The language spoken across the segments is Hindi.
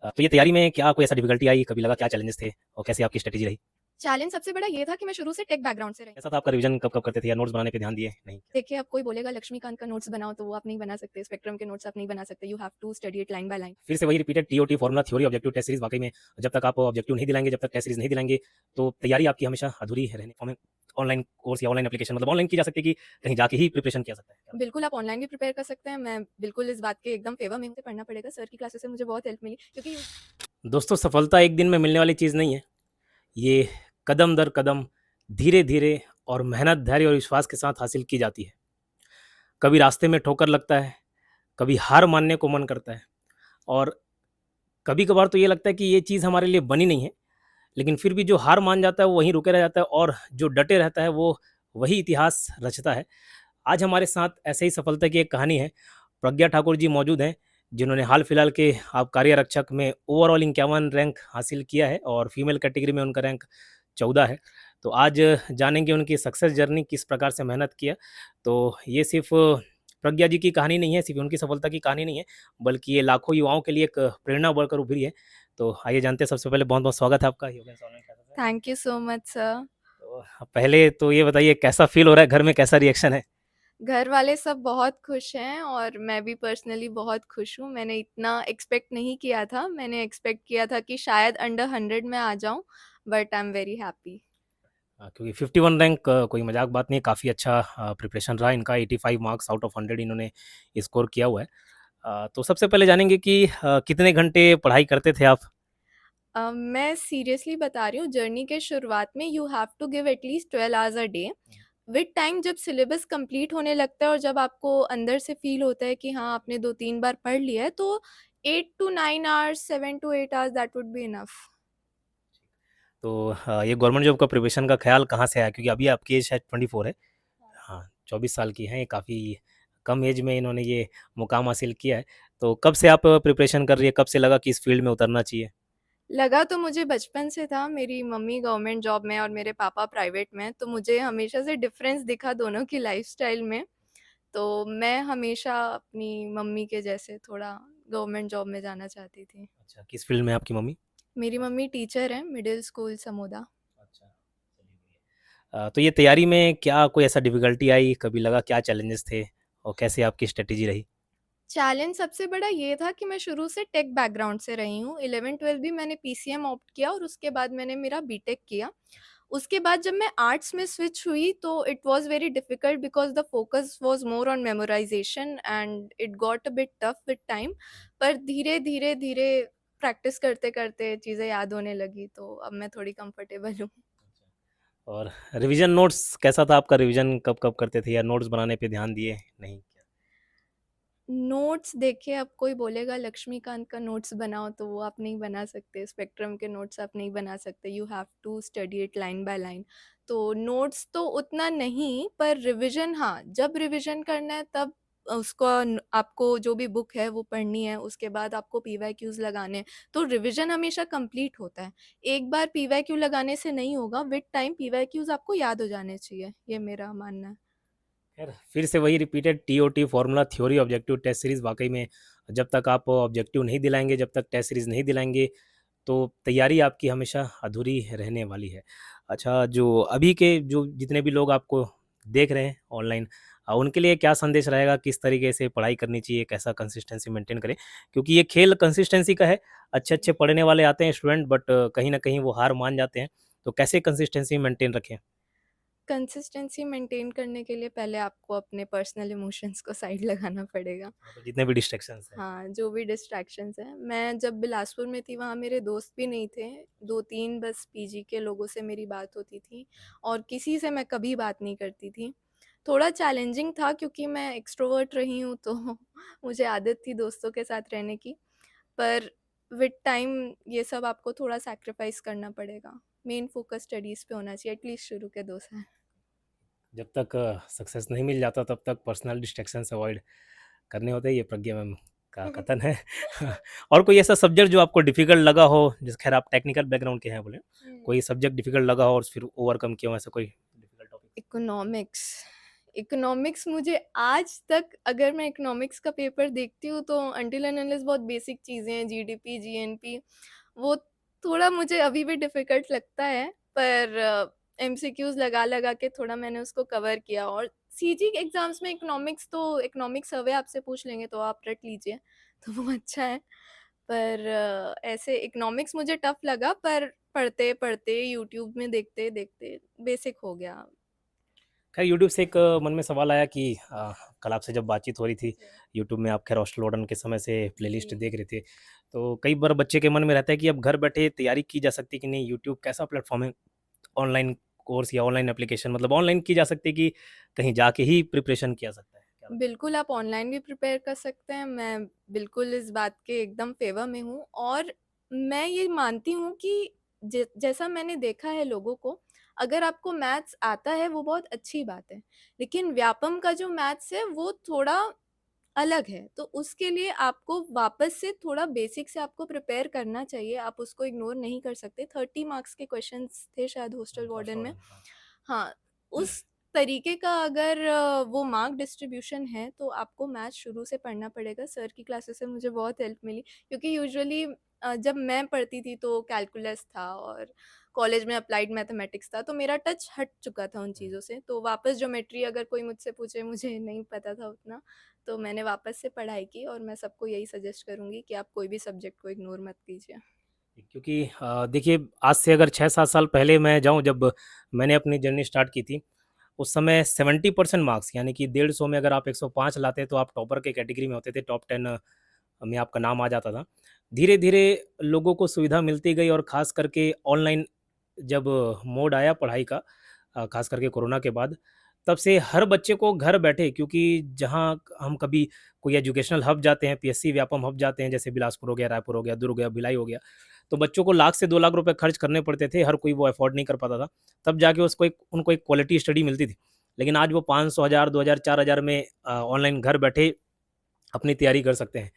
तो ये तैयारी में क्या कोई ऐसा डिफिकल्टी आई, कभी लगा क्या चैलेंजेस थे और कैसे आपकी स्ट्रेटेजी रही? चैलेंज सबसे बड़ा ये था कि मैं शुरू से टेक बैकग्राउंड से रही कैसा हूँ। था आपका रिवीजन कब-कब करते थे या नोट्स बनाने पे ध्यान दिए? नहीं? देखिए, अब कोई बोलेगा लक्ष्मीकांत का नोट्स बनाओ तो वो आप नहीं बना सकते, स्पेक्ट्रम के नोट्स आप नहीं बना सकते, you have to study it line by line. फिर से वही repeated TOT formula theory objective test series वाकई में जब तक आप ऑब्जेक्टिव नहीं दिलाएंगे, जब तक टेस्ट सीरीज नहीं दिलाएंगे, तो तैयारी आपकी हमेशा अधूरी रहने हमें ऑनलाइन कोर्स या ऑनलाइन एप्लीकेशन मतलब ऑनलाइन की जा सकती है कि कहीं जाके ही प्रिपरेशन किया सकता है क्या? बिल्कुल आप ऑनलाइन भी प्रिपेयर कर सकते हैं, मैं बिल्कुल इस बात के एकदम फेवर में हूँ, पढ़ना पड़ेगा, सर की क्लासेस से मुझे बहुत हेल्प मिली क्योंकि दोस्तों, सफलता एक दिन में मिलने वाली चीज़ नहीं है। ये कदम दर कदम, धीरे-धीरे और मेहनत, धैर्य और विश्वास के साथ हासिल की जाती है। कभी रास्ते में ठोकर लगता है, कभी हार मानने को मन करता है और कभी-कभार तो ये लगता है कि ये चीज़ हमारे लिए बनी नहीं है, लेकिन फिर भी जो हार मान जाता है वो वहीं रुके रह जाता है और जो डटे रहता है वो वही इतिहास रचता है। आज हमारे साथ ऐसे ही सफलता की एक कहानी है। प्रज्ञा ठाकुर जी मौजूद हैं, जिन्होंने हाल-फिलहाल के आबकारी आरक्षक में ओवरऑल 51 रैंक हासिल किया है और फीमेल कैटेगरी में उनका रैंक 14 है। तो आज जानेंगे उनकी सक्सेस जर्नी किस प्रकार से मेहनत किया। तो ये सिर्फ़ प्रज्ञा जी की कहानी नहीं है, सिर्फ़ उनकी सफलता की कहानी नहीं है, बल्कि ये लाखों युवाओं के लिए एक प्रेरणा बनकर उभरी है। तो आइए जानते हैं, सबसे पहले बहुत-बहुत स्वागत है आपका योगेश ऑनलाइन क्लासेस में। Thank you so much sir. तो पहले तो ये बताइए कैसा फ़ील हो रहा है, घर में कैसा रिएक्शन है? घर वाले सब बहुत खुश हैं और मैं भी पर्सनली बहुत खुश हूँ। मैंने इतना एक्सपेक्ट नहीं किया था, मैंने एक्सपेक्ट किया था कि शायद अंडर 100 में आ जाऊँ, but I am very happy. क्योंकि 51 रैंक कोई मज़ाक बात नहीं है, काफ़ी अच्छा प्रिपरेशन रहा इनका, 85 मार्क्स आउट ऑफ 100 इन्होंने स्कोर किया हुआ है। तो सबसे पहले जानेंगे कि कितने घंटे पढ़ाई करते थे आप? मैं सीरियसली बता रही हूँ, जर्नी के शुरुआत में you have to give at least 12 hours a day. With time जब सिलेबस कंप्लीट होने लगता है और जब आपको अंदर से फील होता है कि हाँ आपने 2-3 बार पढ़ लिया है, तो 8 to 9 hours, 7 to 8 hours that would be enough. तो ये गवर्नमेंट जॉब का प्रिपरेशन का ख़्याल कहाँ से आया? क्योंकि अभी आपकी एज शायद 24 है। हाँ, 24 साल की हैं, काफ़ी कम एज में इन्होंने ये मुकाम हासिल किया है। तो कब से आप प्रिपरेशन कर रही हैं? कब से लगा कि इस फ़ील्ड में उतरना चाहिए? लगा तो मुझे बचपन से था, मेरी मम्मी गवर्नमेंट जॉब में और मेरे पापा प्राइवेट में, तो मुझे हमेशा से डिफरेंस दिखा दोनों की लाइफ़स्टाइल में। तो मैं हमेशा अपनी मम्मी के जैसे थोड़ा गवर्नमेंट जॉब में जाना चाहती थी। अच्छा, किस फ़ील्ड में है आपकी मम्मी? मेरी मम्मी टीचर हैं, मिडिल स्कूल समोदा। अच्छा, चलिए बढ़िया। तो ये तैयारी में क्या कोई ऐसा डिफ़िकल्टी आई, कभी लगा क्या चैलेंजेस थे और कैसे आपकी स्ट्रैटेजी रही? चैलेंज सबसे बड़ा ये था कि मैं शुरू से टेक बैकग्राउंड से रही हूँ। 11-12 भी मैंने पीसीएम ऑप्ट किया और उसके बाद मैंने मेरा बीटेक किया। उसके बाद जब मैं आर्ट्स में स्विच हुई तो it was very difficult because the focus was more on memorisation and it got a bit tough with time. पर धीरे-धीरे प्रैक्टिस करते-करते चीज़ें याद होने लगी, तो अब मैं थोड़ी कंफर्टेबल हूँ। और रिवीजन नोट्स कैसा था आपका? रिवीजन कब-कब करते थे या नोट्स बनाने पे ध्यान दिए? नहीं? नोट्स देखिए, अब कोई बोलेगा लक्ष्मीकांत का नोट्स बनाओ तो वो आप नहीं बना सकते, स्पेक्ट्रम के नोट्स आप नहीं बना सकते, you have to study it line by line. तो नोट्स तो उतना नहीं, पर रिवीजन हाँ, जब रिवीजन करना है तब आपको जो भी बुक है वो पढ़नी है, उसके बाद आपको पीवाईक्यूज लगाने हैं। तो रिवीजन हमेशा कंप्लीट होता है, एक बार पीवाईक्यू लगाने से नहीं होगा, विद टाइम पीवाईक्यूज आपको याद हो जाने चाहिए, ये मेरा मानना है। खैर, फिर से वही repeated TOT formula theory objective test series वाकई में जब तक आप ऑब्जेक्टिव नहीं दिलाएंगे, जब तक टेस्ट सीरीज नहीं दिलाएंगे, तो तैयारी आपकी हमेशा अधूरी रहने वाली है। अच्छा, जो अभी के जो जितने भी लोग आपको देख रहे हैं ऑनलाइन, उनके लिए क्या संदेश रहेगा, किस तरीके से पढ़ाई करनी चाहिए, कैसा कंसिस्टेंसी मेंटेन करें? क्योंकि ये खेल कंसिस्टेंसी का है। अच्छे अच्छे पढ़ने वाले आते हैं स्टूडेंट, बट कहीं ना कहीं वो हार मान जाते हैं। तो कैसे कंसिस्टेंसी मेंटेन रखें? कंसिस्टेंसी मेंटेन करने के लिए पहले आपको अपने पर्सनल इमोशंस को साइड लगाना पड़ेगा। मतलब जितने भी डिस्ट्रैक्शंस हैं। हाँ, जो भी डिस्ट्रैक्शंस हैं। मैं जब बिलासपुर में थी वहाँ मेरे दोस्त भी नहीं थे, 2-3 बस पीजी के लोगों से मेरी बात होती थी और किसी से मैं कभी बात नहीं करती थी। थोड़ा चैलेंजिंग था क्योंकि मैं एक्सट्रोवर्ट रही हूँ तो मुझे आदत थी दोस्तों के साथ रहने की, पर विद टाइम ये सब आपको थोड़ा सैक्रिफाइस करना पड़ेगा। मेन फोकस स्टडीज़ पे होना चाहिए एटलीस्ट शुरू के 2 साल। जब तक सक्सेस नहीं मिल जाता तब तक पर्सनल डिस्ट्रैक्शंस अवॉइड करने होते हैं, ये प्रज्ञा मैम का कथन है। और कोई ऐसा सब्जेक्ट जो आपको डिफ़िकल्ट लगा हो, जैसे खैर आप टेक्निकल बैकग्राउंड के हैं बोले, हुँ। कोई सब्जेक्ट डिफ़िकल्ट लगा हो और फिर ओवरकम किया हो ऐसा कोई डिफ़िकल्ट टॉपिक? इकोनॉमिक्स, इकोनॉमिक्स मुझे आज तक, अगर मैं इकोनॉमिक्स का पेपर देखती हूँ तो अनटिल एंड अनलेस बहुत बेसिक चीज़ें हैं, जीडीपी, जीएनपी, वो थोड़ा मुझे अभी भी डिफ़िकल्ट लगता है, पर एमसीक्यूज़ लगा-लगा के थोड़ा मैंने उसको कवर किया। और सीजी के एग्ज़ाम्स में इकोनॉमिक्स, तो इकोनॉमिक सर्वे आपसे पूछ लेंगे तो आप रट लीजिए, तो वो अच्छा है। पर ऐसे इकोनॉमिक्स मुझे टफ़ लगा, पर पढ़ते-पढ़ते, यूट्यूब में देखते-देखते बेसिक हो गया। खैर यूट्यूब से एक मन में सवाल आया कि कल आपसे जब बातचीत हो रही थी, जी, यूट्यूब में आप खैर हॉस्टल वार्डन के समय से प्लेलिस्ट जी। देख रहे थे, तो कई बार बच्चे के मन में रहता है कि अब घर बैठे तैयारी की जा सकती है कि नहीं, यूट्यूब कैसा प्लेटफ़ॉर्म है? ऑनलाइन कोर्स या ऑनलाइन एप्लीकेशन, मतलब ऑनलाइन की जा सकती है कि कहीं जाके ही प्रिपरेशन किया सकता है? क्या लगता है? बिल्कुल, आप ऑनलाइन भी प्रिपेयर कर सकते हैं, मैं बिल्कुल इस बात के एकदम फ़ेवर में हूँ। और मैं ये मानती हूँ कि जैसा मैंने देखा है लोगों को, अगर आपको मैथ्स आता है वो बहुत अच्छी बात है, लेकिन व्यापम का जो मैथ्स है वो थोड़ा अलग है, तो उसके लिए आपको वापस से थोड़ा बेसिक से आपको प्रिपेयर करना चाहिए, आप उसको इग्नोर नहीं कर सकते। 30 मार्क्स के क्वेश्चंस थे शायद हॉस्टल वार्डन हॉस्टल में। वार्डन, हाँ। हाँ, उस तरीके का अगर वो मार्क डिस्ट्रीब्यूशन है, तो आपको मैथ शुरू से पढ़ना पड़ेगा। सर की क्लासेस से मुझे बहुत हेल्प मिली, क्योंकि यूजुअली जब मैं पढ़ती थी तो कैलकुलस था और कॉलेज में अप्लाइड मैथमेटिक्स था, तो मेरा टच हट चुका था उन हुँ। चीज़ों से। तो वापस ज्योमेट्री अगर कोई मुझसे पूछे, मुझे नहीं पता था उतना, तो मैंने वापस से पढ़ाई की, और मैं सबको यही सजेस्ट करूँगी कि आप कोई भी सब्जेक्ट को इग्नोर मत कीजिए। क्योंकि देखिए आज से अगर 6-7 साल पहले मैं जाऊँ जब मैंने अपनी जर्नी स्टार्ट की थी, उस समय 70% मार्क्स यानी कि 150 में अगर आप 105 लाते तो आप टॉपर के कैटेगरी में होते थे, टॉप 10 में आपका नाम आ जाता था। धीरे-धीरे लोगों को सुविधा मिलती गई और ख़ास करके ऑनलाइन जब मोड आया पढ़ाई का, ख़ास करके कोरोना के बाद, तब से हर बच्चे को घर बैठे, क्योंकि जहाँ हम कभी कोई एजुकेशनल हब जाते हैं, पीएससी व्यापम हब जाते हैं, जैसे बिलासपुर हो गया, रायपुर हो गया, दुर्ग हो गया, भिलाई हो गया, तो बच्चों को लाख से 2 लाख रुपए खर्च करने पड़ते थे, हर कोई वो अफ़ोर्ड नहीं कर पाता था। तब जाके उसको एक उनको एक क्वालिटी स्टडी मिलती थी। लेकिन आज वो 500, 1000, 2000, 4000 में ऑनलाइन घर बैठे अपनी तैयारी कर सकते हैं।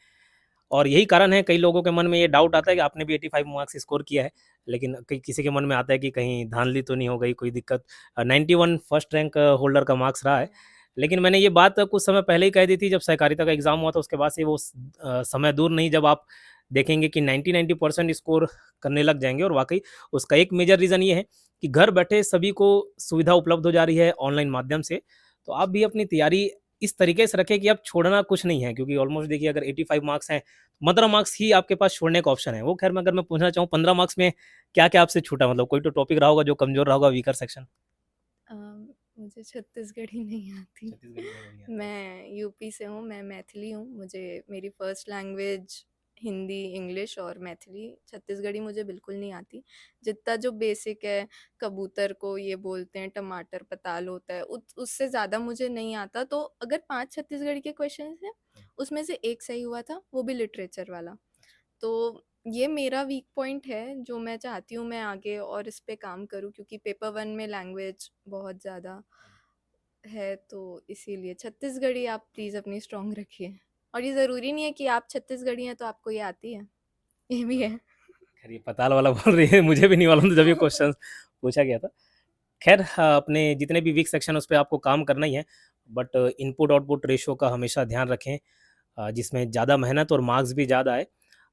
और यही कारण है कई लोगों के मन में ये डाउट आता है कि आपने भी 85 मार्क्स स्कोर किया है, लेकिन कई किसी के मन में आता है कि कहीं धांधली तो नहीं हो गई, कोई दिक्कत। 91 फर्स्ट रैंक होल्डर का मार्क्स रहा है। लेकिन मैंने ये बात कुछ समय पहले ही कह दी थी जब सहकारिता का एग्ज़ाम हुआ था, उसके बाद से वो समय दूर नहीं जब आप देखेंगे कि 90% स्कोर करने लग जाएँगे, और वाक़ई उसका एक मेजर रीज़न ये है कि घर बैठे सभी को सुविधा उपलब्ध हो जा रही है ऑनलाइन माध्यम से। तो आप भी अपनी तैयारी इस तरीके से रखें कि अब छोड़ना कुछ नहीं है, क्योंकि ऑलमोस्ट देखिए अगर 85 मार्क्स हैं, 15 मार्क्स ही आपके पास छोड़ने का ऑप्शन है। वो ख़ैर मैं अगर मैं पूछना चाहूँ 15 मार्क्स में क्या-क्या आपसे छूटा? मतलब कोई तो टॉपिक रहा होगा जो कमज़ोर रहा होगा, वीकर सेक्शन? मुझे छत्तीसगढ़ी नहीं आती। छत्तीसगढ़ी में नहीं आता। मैं यूपी से हूँ, मैं मैथिली हूँ, मुझे मेरी फर्स्ट लैंग्वेज हिंदी, इंग्लिश और मैथिली, छत्तीसगढ़ी मुझे बिल्कुल नहीं आती। जितना जो बेसिक है, कबूतर को ये बोलते हैं, टमाटर पताल होता है, उससे ज़्यादा मुझे नहीं आता। तो अगर 5 छत्तीसगढ़ी के क्वेश्चंस हैं, हुँ, उसमें से एक सही हुआ था, वो भी लिटरेचर वाला। अच्छा। तो ये मेरा वीक पॉइंट है, जो मैं चाहती हूँ मैं आगे और इस पे काम करूँ, क्योंकि पेपर 1 में लैंग्वेज बहुत ज़्यादा है, तो इसीलिए छत्तीसगढ़ी आप प्लीज़ अपनी स्ट्रॉन्ग रखिए। और ये ज़रूरी नहीं है कि आप छत्तीसगढ़ी हैं तो आपको ये आती है, ये भी हाँ, है। खैर ये पताल वाला बोल रही है, मुझे भी नहीं मालूम था जब ये क्वेश्चन पूछा गया था। खैर अपने जितने भी वीक सेक्शन है उस पे आपको काम करना ही है, बट इनपुट-आउटपुट रेशियो का हमेशा ध्यान रखें, जिसमें ज़्यादा मेहनत और मार्क्स भी ज़्यादा आए।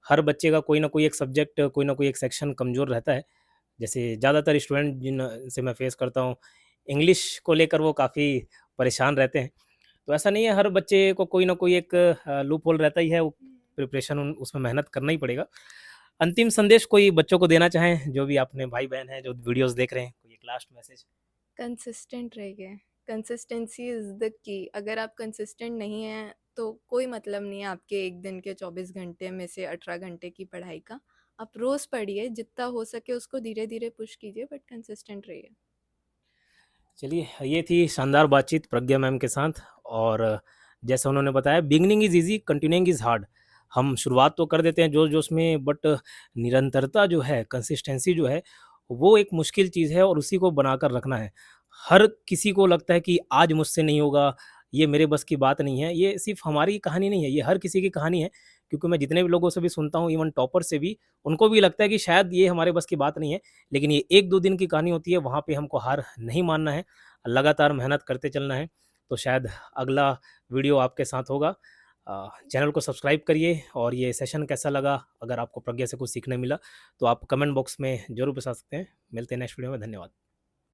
हर बच्चे का कोई ना कोई एक सब्जेक्ट, कोई ना कोई एक सेक्शन कमज़ोर रहता है। जैसे ज़्यादातर स्टूडेंट जिन से मैं फेस करता हूँ, इंग्लिश को लेकर वो काफ़ी परेशान रहते हैं। तो ऐसा नहीं है, हर बच्चे को कोई ना कोई एक लूप होल रहता ही है, वो प्रिपरेशन उसमें मेहनत करना ही पड़ेगा। अंतिम संदेश कोई बच्चों को देना चाहें, जो भी अपने भाई-बहन हैं, जो वीडियोज़ देख रहे हैं, कोई एक लास्ट मैसेज? कंसिस्टेंट रहिए, कंसिस्टेंसी इज़ द की। अगर आप कंसिस्टेंट नहीं हैं, तो कोई मतलब नहीं है आपके 1 दिन के 24 घंटे में से 18 घंटे की पढ़ाई का। आप रोज़ पढ़िए, जितना हो सके उसको धीरे-धीरे पुश कीजिए, बट कंसिस्टेंट रहिए। चलिए, ये थी शानदार बातचीत प्रज्ञा मैम के साथ, और जैसा उन्होंने बताया beginning is easy, continuing is hard. हम शुरुआत तो कर देते हैं जोश-जोश में, बट निरंतरता जो है, कंसिस्टेंसी जो है, वो एक मुश्किल चीज़ है और उसी को बनाकर रखना है। हर किसी को लगता है कि आज मुझसे नहीं होगा, ये मेरे बस की बात नहीं है। ये सिर्फ़ हमारी कहानी नहीं है, ये हर किसी की कहानी है, क्योंकि मैं जितने भी लोगों से भी सुनता हूँ, इवन टॉपर से भी, उनको भी लगता है कि शायद ये हमारे बस की बात नहीं है। लेकिन ये 1-2 दिन की कहानी होती है, वहाँ पे हमको हार नहीं मानना है, लगातार मेहनत करते चलना है। तो शायद अगला वीडियो आपके साथ होगा। चैनल को सब्सक्राइब करिए और ये सेशन कैसा लगा, अगर आपको प्रज्ञा से कुछ सीखने मिला तो आप कमेंट बॉक्स में ज़रूर बता सकते हैं। मिलते हैं नेक्स्ट वीडियो में, धन्यवाद।